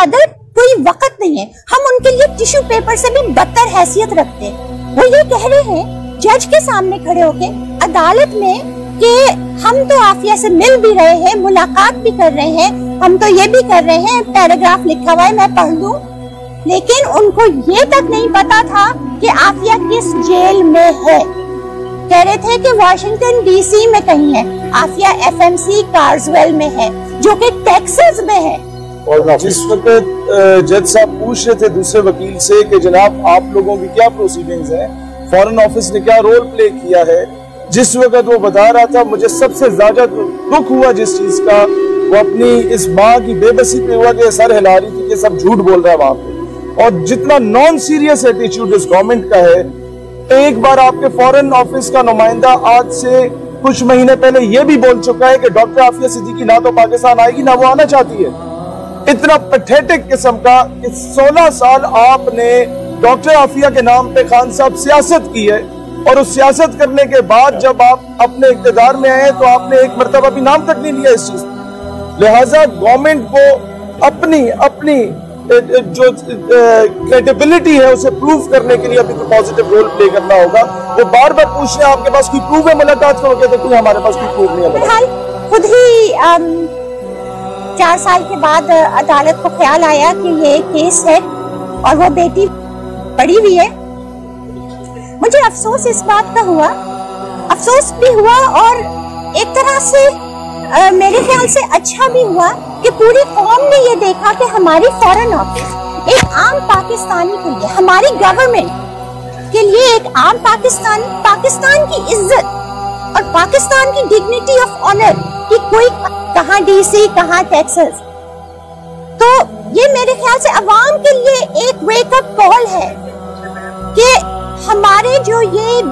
कदर कोई वक्त नहीं है। हम उनके लिए टिश्यू पेपर से भी बदतर हैसियत रखते हैं। वो ये कह रहे हैं जज के सामने खड़े होके अदालत में कि हम तो आफिया से मिल भी रहे हैं, मुलाकात भी कर रहे हैं, हम तो ये भी कर रहे हैं, पैराग्राफ लिखा हुआ है मैं पढ़ लूं, लेकिन उनको ये तक नहीं पता था कि आफिया किस जेल में है। कह रहे थे कि वाशिंगटन डीसी में कहीं है, आफिया एफएमसी कार्सवेल में है जो कि टेक्सास में है। और जिस वक्त जज साहब पूछ रहे थे दूसरे वकील से कि जनाब आप लोगों की क्या प्रोसीडिंग्स हैं, फॉरेन ऑफिस ने क्या रोल प्ले किया है, जिस वक्त वो बता रहा था मुझे सबसे ज्यादा दुख हुआ जिस चीज का, वो अपनी इस माँ की बेबसी पे हुआ कि सर हिला रही थी कि सब झूठ बोल रहा है वहां पे। और जितना नॉन सीरियस एटीट्यूड इस गवर्नमेंट का है, एक बार आपके फॉरेन ऑफिस का नुमाइंदा आज से कुछ महीने पहले ये भी बोल चुका है कि डॉक्टर आफिया सिद्दीकी ना तो पाकिस्तान आएगी ना वो आना चाहती है। इतना पैथेटिक किस्म का 16 साल आपने डॉक्टर आफिया के नाम पे खान साहब सियासत की है, और उस सियासत करने के बाद जब आप अपने इख्तिदार में आए तो आपने एक मर्तबा भी नाम तक नहीं लिया इस चीज। लिहाजा गवर्नमेंट को अपनी जो क्रेडिबिलिटी है उसे प्रूव करने के लिए अभी कोई पॉजिटिव रोल प्ले करना होगा। वो बार बार पूछ रहे हैं आपके पास कोई प्रूफ है मुलाकात करोगे, तो कोई हमारे पास कोई प्रूफ नहीं है। फिलहाल खुद ही 4 साल के बाद अदालत को ख्याल आया कि ये केस है और वो बेटी पड़ी हुई है। मुझे अफसोस इस बात का हुआ, अफसोस भी हुआ और एक तरह से मेरे ख्याल से अच्छा भी हुआ कि पूरी कौम ने ये देखा कि हमारी फॉरेन ऑफिस एक आम पाकिस्तानी के लिए, हमारी गवर्नमेंट के लिए एक आम पाकिस्तान की इज्जत और पाकिस्तान की डिग्निटी ऑफ ऑनर कि कोई कहाँ डीसी कहाँ टेक्सास। तो ये मेरे ख्याल से अवाम के लिए एक वेकअप कॉल है कि हमारे जो ये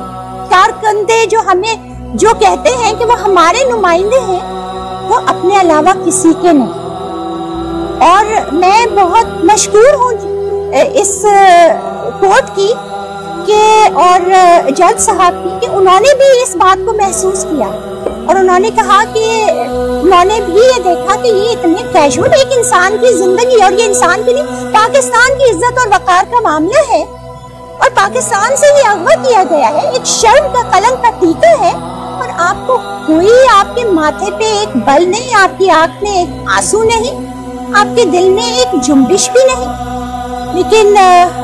कारकंदे जो हमें जो कहते हैं कि वो हमारे नुमाइंदे हैं, वो अपने अलावा किसी के नहीं। और मैं बहुत मशकूर हूँ इस कोर्ट की और जज साहब की कि उन्होंने भी इस बात को महसूस किया और उन्होंने कहा कि उन्होंने भी ये देखा कि ये इतने कैजुअल एक इंसान की जिंदगी, और ये इंसान के लिए पाकिस्तान की इज्जत और वकार का मामला है और पाकिस्तान से ही अगवा किया गया है, एक शर्म का कलंक का टीका है, और आपको कोई आपके माथे पे एक बल नहीं, आपकी आंख में एक आंसू नहीं, आपके दिल में एक जुम्बिश भी नहीं। लेकिन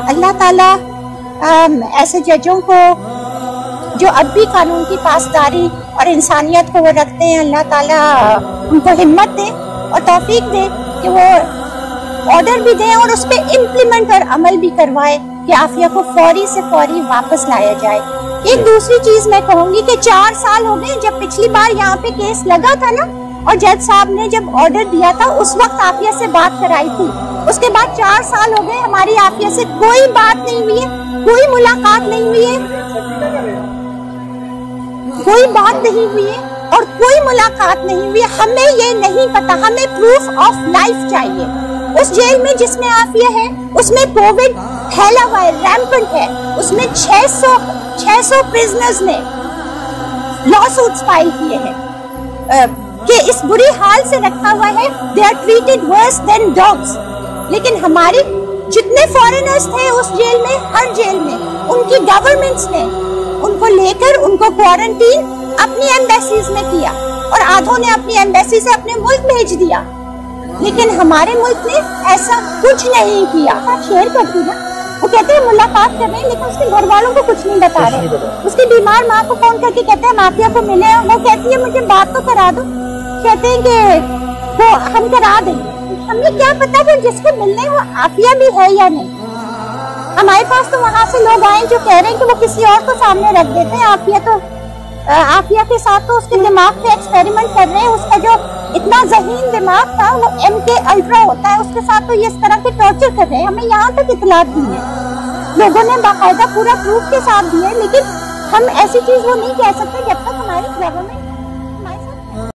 अल्लाह ताला ऐसे जजों को जो अब भी कानून की पासदारी और इंसानियत को वो रखते हैं, अल्लाह ताला उनको हिम्मत दे और तौफीक दे कि वो ऑर्डर भी दें और उस पर इम्प्लीमेंट और अमल भी करवाए कि आफिया को फौरी से फौरी वापस लाया जाए। एक दूसरी चीज मैं कहूंगी कि 4 साल हो गए जब पिछली बार यहाँ पे केस लगा था ना, और जज साहब ने जब ऑर्डर दिया था उस वक्त आफिया से बात कराई थी। उसके बाद 4 साल हो गए हमारी आफिया से कोई बात नहीं हुई है, कोई मुलाकात नहीं हुई है, कोई बात नहीं हुई है और कोई मुलाकात नहीं हुई है। हमें ये नहीं पता, हमें प्रूफ ऑफ लाइफ चाहिए। उस जेल में जिसमें आफिया है उसमें कोविड फैला हुआ है, रैम्पेंट है, उसमें 600 प्रिजनर्स ने लॉसूट्स फाइल किए हैं कि इस बुरी हाल से रखा हुआ है, they are treated worse than dogs. लेकिन हमारे जितने फॉरेनर्स थे उस जेल में, हर जेल में उनकी गवर्नमेंट्स ने उनको लेकर उनको क्वारंटीन अपनी एम्बेसीज में किया और आधों ने अपनी एम्बेसी से अपने मुल्क भेज दिया। लेकिन हमारे मुल्क ने ऐसा कुछ नहीं किया। शेयर करती ना, वो कहते हैं मुलाकात कर रहे हैं लेकिन उसके घर वालों को कुछ नहीं बता रहे। उसकी बीमार माँ को फोन करके कहते हैं माफिया को मिले, वो कहती है मुझे बात तो करा दो, कहते हैं कि वो हम करा देंगे। हमें क्या पता कि जिसको मिलने वो आफिया भी है या नहीं। हमारे पास तो वहाँ से लोग आए जो कह रहे हैं कि वो किसी और को सामने रख देते हैं। आफिया के साथ तो उसके दिमाग पे एक्सपेरिमेंट कर रहे हैं। उसका जो इतना ज़हीन दिमाग था वो MK अल्ट्रा होता है, उसके साथ तो ये इस तरह के टॉर्चर कर रहे हैं। हमें यहाँ तक इतलात दी है, लोगों ने बाकायदा पूरा प्रूफ के साथ दिए, लेकिन हम ऐसी चीज वो नहीं कह सकते जब तक हमारी गवर्नमेंट